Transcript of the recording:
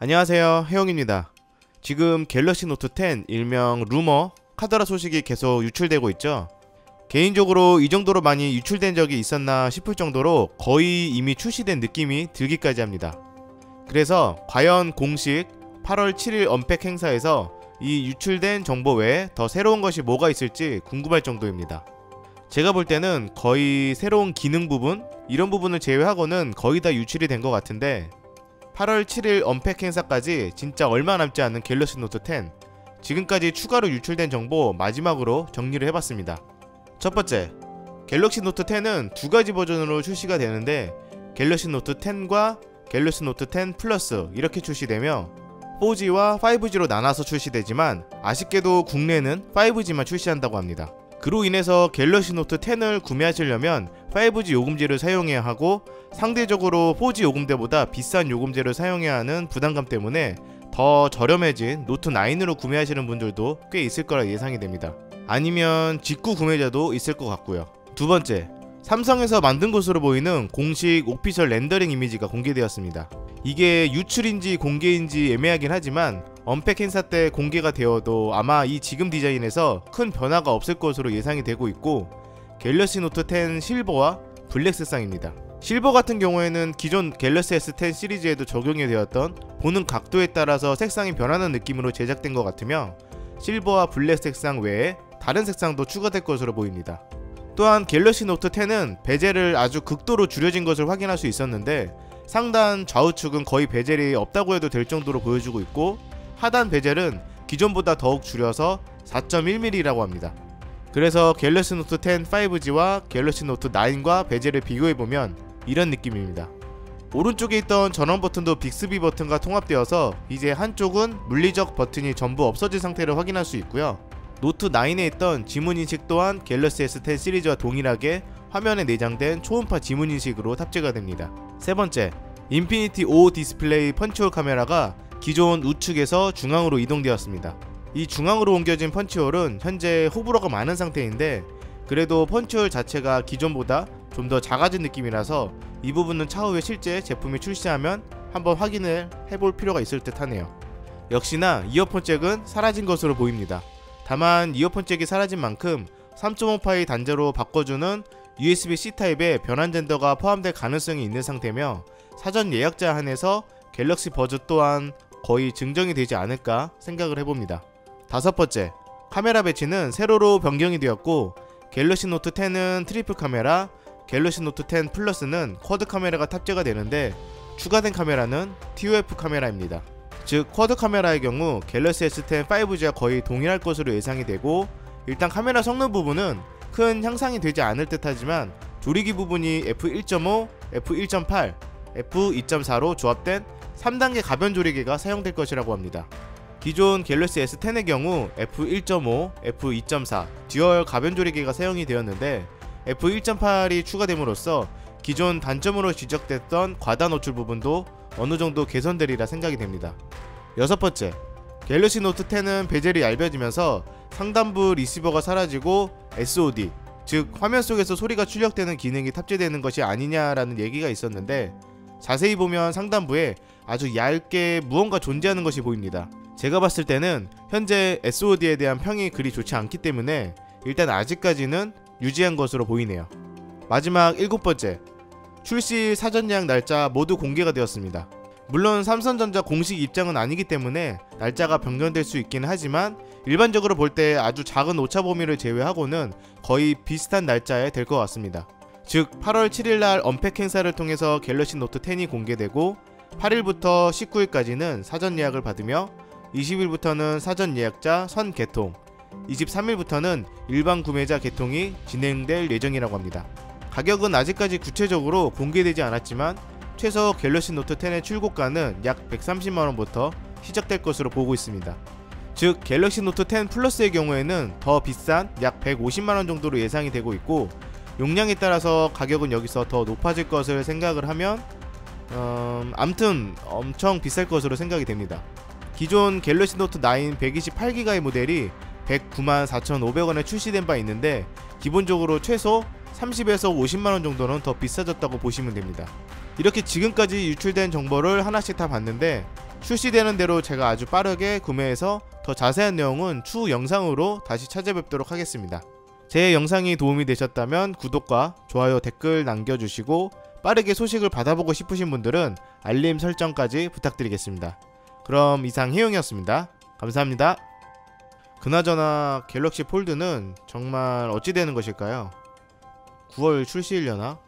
안녕하세요, 해영입니다. 지금 갤럭시 노트 10 일명 루머 카더라 소식이 계속 유출되고 있죠. 개인적으로 이 정도로 많이 유출된 적이 있었나 싶을 정도로 거의 이미 출시된 느낌이 들기까지 합니다. 그래서 과연 공식 8월 7일 언팩 행사에서 이 유출된 정보 외에 더 새로운 것이 뭐가 있을지 궁금할 정도입니다. 제가 볼 때는 거의 새로운 기능 부분? 이런 부분을 제외하고는 거의 다 유출이 된 것 같은데 8월 7일 언팩 행사까지 진짜 얼마 남지 않은 갤럭시 노트 10 지금까지 추가로 유출된 정보 마지막으로 정리를 해봤습니다. 첫 번째, 갤럭시 노트 10은 두 가지 버전으로 출시가 되는데 갤럭시 노트 10과 갤럭시 노트 10 플러스 이렇게 출시되며 4G와 5G로 나눠서 출시되지만 아쉽게도 국내는 5G만 출시한다고 합니다. 그로 인해서 갤럭시 노트 10을 구매하시려면 5G 요금제를 사용해야 하고 상대적으로 4G 요금제보다 비싼 요금제를 사용해야 하는 부담감 때문에 더 저렴해진 노트 9으로 구매하시는 분들도 꽤 있을 거라 예상이 됩니다. 아니면 직구 구매자도 있을 것 같고요. 두 번째, 삼성에서 만든 것으로 보이는 공식 오피셜 렌더링 이미지가 공개되었습니다. 이게 유출인지 공개인지 애매하긴 하지만 언팩 행사 때 공개가 되어도 아마 이 지금 디자인에서 큰 변화가 없을 것으로 예상이 되고 있고 갤럭시 노트 10 실버와 블랙 색상입니다. 실버 같은 경우에는 기존 갤럭시 S10 시리즈에도 적용이 되었던 보는 각도에 따라서 색상이 변하는 느낌으로 제작된 것 같으며 실버와 블랙 색상 외에 다른 색상도 추가될 것으로 보입니다. 또한 갤럭시 노트 10은 베젤을 아주 극도로 줄여진 것을 확인할 수 있었는데 상단 좌우측은 거의 베젤이 없다고 해도 될 정도로 보여주고 있고 하단 베젤은 기존보다 더욱 줄여서 4.1mm라고 합니다. 그래서 갤럭시 노트 10 5G와 갤럭시 노트 9과 베젤을 비교해보면 이런 느낌입니다. 오른쪽에 있던 전원 버튼도 빅스비 버튼과 통합되어서 이제 한쪽은 물리적 버튼이 전부 없어진 상태를 확인할 수 있고요. 노트 9에 있던 지문인식 또한 갤럭시 S10 시리즈와 동일하게 화면에 내장된 초음파 지문인식으로 탑재가 됩니다. 세 번째, 인피니티 5 디스플레이 펀치홀 카메라가 기존 우측에서 중앙으로 이동되었습니다. 이 중앙으로 옮겨진 펀치홀은 현재 호불호가 많은 상태인데 그래도 펀치홀 자체가 기존보다 좀 더 작아진 느낌이라서 이 부분은 차후에 실제 제품이 출시하면 한번 확인을 해볼 필요가 있을 듯 하네요. 역시나 이어폰 잭은 사라진 것으로 보입니다. 다만 이어폰 잭이 사라진 만큼 3.5파이 단자로 바꿔주는 USB-C 타입의 변환 젠더가 포함될 가능성이 있는 상태며 사전 예약자 한해서 갤럭시 버즈 또한 거의 증정이 되지 않을까 생각을 해봅니다. 다섯 번째, 카메라 배치는 세로로 변경이 되었고 갤럭시 노트 10은 트리플 카메라, 갤럭시 노트 10 플러스는 쿼드 카메라가 탑재가 되는데 추가된 카메라는 TOF 카메라입니다. 즉 쿼드 카메라의 경우 갤럭시 S10 5G와 거의 동일할 것으로 예상이 되고 일단 카메라 성능 부분은 큰 향상이 되지 않을 듯 하지만 조리기 부분이 f1.5, f1.8, f2.4로 조합된 3단계 가변 조리기가 사용될 것이라고 합니다. 기존 갤럭시 S10의 경우 f1.5, f2.4 듀얼 가변 조리기가 사용이 되었는데 f1.8이 추가됨으로써 기존 단점으로 지적됐던 과다 노출 부분도 어느정도 개선되리라 생각이 됩니다. 여섯 번째, 갤럭시 노트 10은 베젤이 얇아지면서 상단부 리시버가 사라지고 SOD, 즉 화면 속에서 소리가 출력되는 기능이 탑재되는 것이 아니냐라는 얘기가 있었는데 자세히 보면 상단부에 아주 얇게 무언가 존재하는 것이 보입니다. 제가 봤을 때는 현재 SOD에 대한 평이 그리 좋지 않기 때문에 일단 아직까지는 유지한 것으로 보이네요. 마지막 일곱 번째, 출시 사전 예약 날짜 모두 공개가 되었습니다. 물론 삼성전자 공식 입장은 아니기 때문에 날짜가 변경될 수 있기는 하지만 일반적으로 볼 때 아주 작은 오차 범위를 제외하고는 거의 비슷한 날짜에 될 것 같습니다. 즉 8월 7일날 언팩 행사를 통해서 갤럭시 노트 10이 공개되고 8일부터 19일까지는 사전 예약을 받으며 20일부터는 사전 예약자 선 개통, 23일부터는 일반 구매자 개통이 진행될 예정이라고 합니다. 가격은 아직까지 구체적으로 공개되지 않았지만 최소 갤럭시 노트 10의 출고가는 약 130만원부터 시작될 것으로 보고 있습니다. 즉 갤럭시 노트 10 플러스의 경우에는 더 비싼 약 150만원 정도로 예상이 되고 있고 용량에 따라서 가격은 여기서 더 높아질 것을 생각을 하면 암튼 엄청 비쌀 것으로 생각이 됩니다. 기존 갤럭시 노트 9 128기가의 모델이 109만 4,500원에 출시된 바 있는데 기본적으로 최소 30에서 50만원 정도는 더 비싸졌다고 보시면 됩니다. 이렇게 지금까지 유출된 정보를 하나씩 다 봤는데 출시되는 대로 제가 아주 빠르게 구매해서 더 자세한 내용은 추후 영상으로 다시 찾아뵙도록 하겠습니다. 제 영상이 도움이 되셨다면 구독과 좋아요, 댓글 남겨주시고 빠르게 소식을 받아보고 싶으신 분들은 알림 설정까지 부탁드리겠습니다. 그럼 이상 해용이었습니다. 감사합니다. 그나저나 갤럭시 폴드는 정말 어찌 되는 것일까요? 9월 출시일려나?